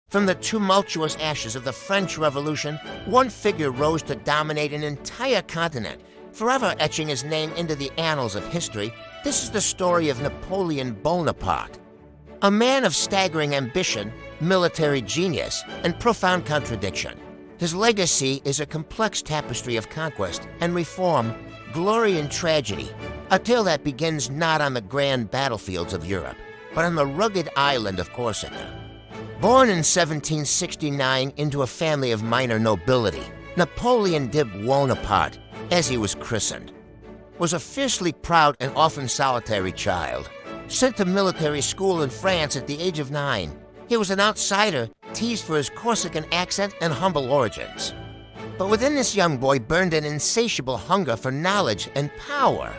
From the tumultuous ashes of the French Revolution, one figure rose to dominate an entire continent, forever etching his name into the annals of history. This is the story of Napoleon Bonaparte. A man of staggering ambition, military genius, and profound contradiction. His legacy is a complex tapestry of conquest and reform, glory and tragedy, a tale that begins not on the grand battlefields of Europe, but on the rugged island of Corsica. Born in 1769 into a family of minor nobility, Napoleon de Bonaparte, as he was christened, was a fiercely proud and often solitary child. Sent to military school in France at the age of 9, he was an outsider, teased for his Corsican accent and humble origins. But within this young boy burned an insatiable hunger for knowledge and power.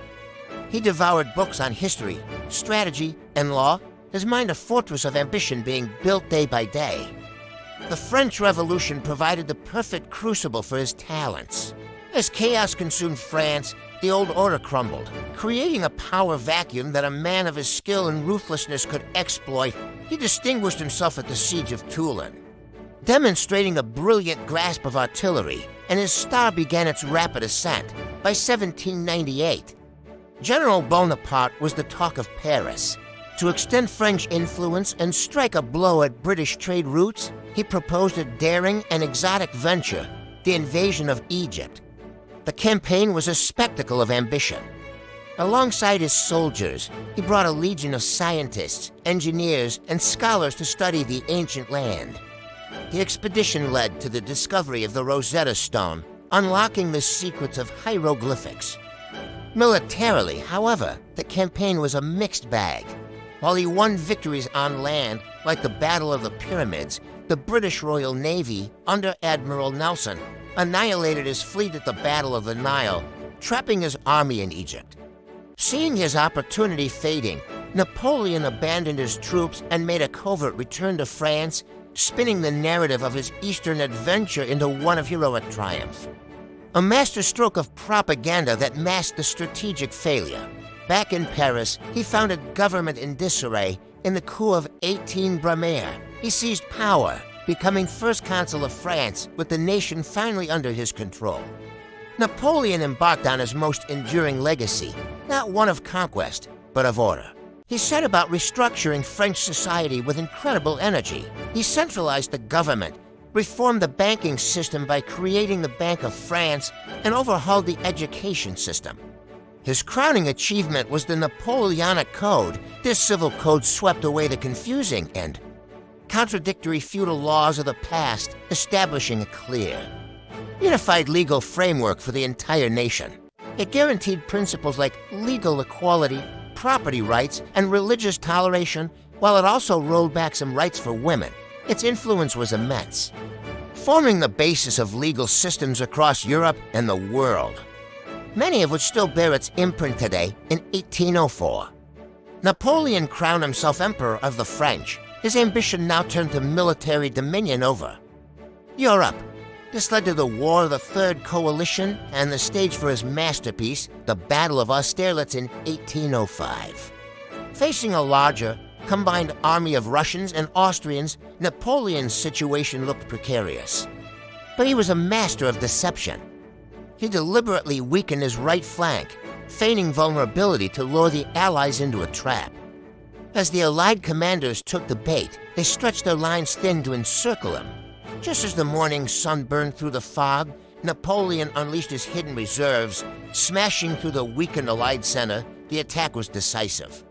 He devoured books on history, strategy, and law, his mind a fortress of ambition being built day by day. The French Revolution provided the perfect crucible for his talents. As chaos consumed France, the old order crumbled, creating a power vacuum that a man of his skill and ruthlessness could exploit. He distinguished himself at the Siege of Toulon, demonstrating a brilliant grasp of artillery, and his star began its rapid ascent. By 1798, General Bonaparte was the talk of Paris. To extend French influence and strike a blow at British trade routes, he proposed a daring and exotic venture, the invasion of Egypt. The campaign was a spectacle of ambition. Alongside his soldiers, he brought a legion of scientists, engineers, and scholars to study the ancient land. The expedition led to the discovery of the Rosetta Stone, unlocking the secrets of hieroglyphics. Militarily, however, the campaign was a mixed bag. While he won victories on land, like the Battle of the Pyramids, the British Royal Navy, under Admiral Nelson, annihilated his fleet at the Battle of the Nile, trapping his army in Egypt. Seeing his opportunity fading, Napoleon abandoned his troops and made a covert return to France, spinning the narrative of his Eastern adventure into one of heroic triumph. A masterstroke of propaganda that masked the strategic failure. Back in Paris, he found a government in disarray. In the coup of 18 Brumaire, he seized power, becoming first consul of France, with the nation finally under his control. Napoleon embarked on his most enduring legacy, not one of conquest, but of order. He set about restructuring French society with incredible energy. He centralized the government, reformed the banking system by creating the Bank of France, and overhauled the education system. His crowning achievement was the Napoleonic Code. This civil code swept away the confusing and contradictory feudal laws of the past, establishing a clear, unified legal framework for the entire nation. It guaranteed principles like legal equality, property rights, and religious toleration, while it also rolled back some rights for women. Its influence was immense, forming the basis of legal systems across Europe and the world, many of which still bear its imprint today. In 1804, Napoleon crowned himself Emperor of the French. His ambition now turned to military dominion over Europe. This led to the War of the Third Coalition and the stage for his masterpiece, the Battle of Austerlitz in 1805. Facing a larger, combined army of Russians and Austrians, Napoleon's situation looked precarious. But he was a master of deception. He deliberately weakened his right flank, feigning vulnerability to lure the Allies into a trap. As the Allied commanders took the bait, they stretched their lines thin to encircle him. Just as the morning sun burned through the fog, Napoleon unleashed his hidden reserves. Smashing through the weakened Allied center, the attack was decisive.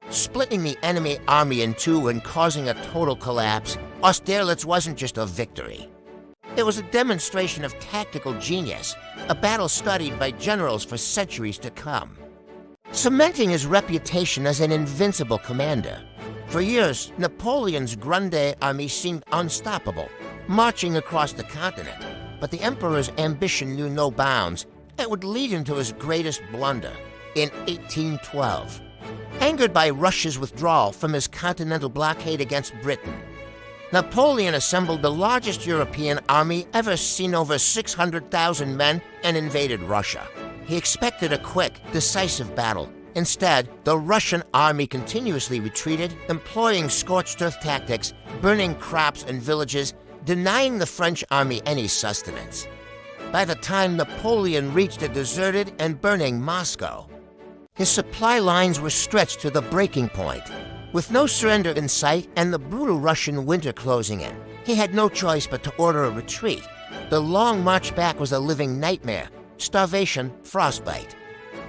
Splitting the enemy army in two and causing a total collapse, Austerlitz wasn't just a victory. It was a demonstration of tactical genius, a battle studied by generals for centuries to come, cementing his reputation as an invincible commander. For years, Napoleon's Grande Army seemed unstoppable, marching across the continent. But the emperor's ambition knew no bounds. It would lead him to his greatest blunder in 1812. Angered by Russia's withdrawal from his continental blockade against Britain, Napoleon assembled the largest European army ever seen, over 600,000 men, and invaded Russia. He expected a quick, decisive battle, Instead, the Russian army continuously retreated, employing scorched earth tactics, burning crops and villages, denying the French army any sustenance. By the time Napoleon reached a deserted and burning Moscow, his supply lines were stretched to the breaking point. With no surrender in sight and the brutal Russian winter closing in, he had no choice but to order a retreat. The long march back was a living nightmare: starvation, frostbite.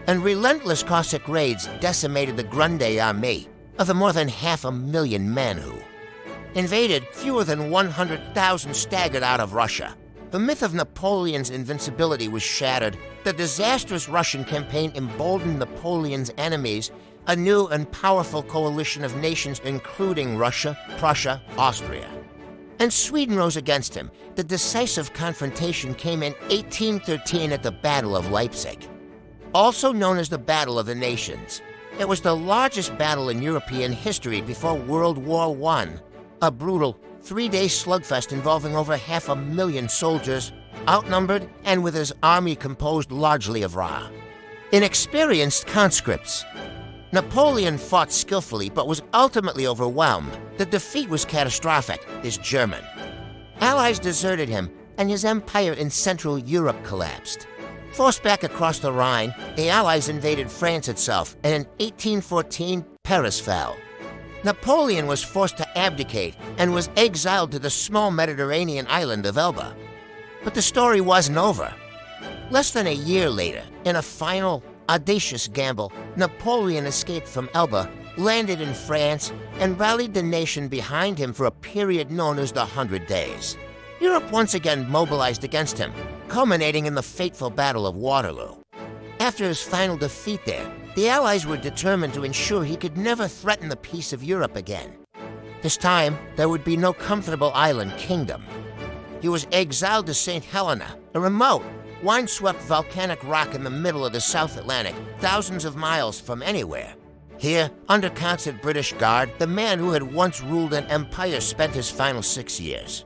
And relentless Cossack raids decimated the Grande Army of the more than 500,000 men who invaded. Fewer than 100,000 staggered out of Russia. The myth of Napoleon's invincibility was shattered. The disastrous Russian campaign emboldened Napoleon's enemies, a new and powerful coalition of nations including Russia, Prussia, Austria. And Sweden rose against him. The decisive confrontation came in 1813 at the Battle of Leipzig, also known as the Battle of the Nations. It was the largest battle in European history before World War I, a brutal 3-day slugfest involving over 500,000 soldiers, outnumbered and with his army composed largely of raw, inexperienced conscripts. Napoleon fought skillfully but was ultimately overwhelmed. The defeat was catastrophic. His German allies deserted him, and his empire in Central Europe collapsed. Forced back across the Rhine, the Allies invaded France itself, and in 1814, Paris fell. Napoleon was forced to abdicate and was exiled to the small Mediterranean island of Elba. But the story wasn't over. Less than a year later, in a final, audacious gamble, Napoleon escaped from Elba, landed in France, and rallied the nation behind him for a period known as the 100 Days. Europe once again mobilized against him, culminating in the fateful Battle of Waterloo. After his final defeat there, the Allies were determined to ensure he could never threaten the peace of Europe again. This time, there would be no comfortable island kingdom. He was exiled to St. Helena, a remote, windswept volcanic rock in the middle of the South Atlantic, thousands of miles from anywhere. Here, under constant British guard, the man who had once ruled an empire spent his final 6 years.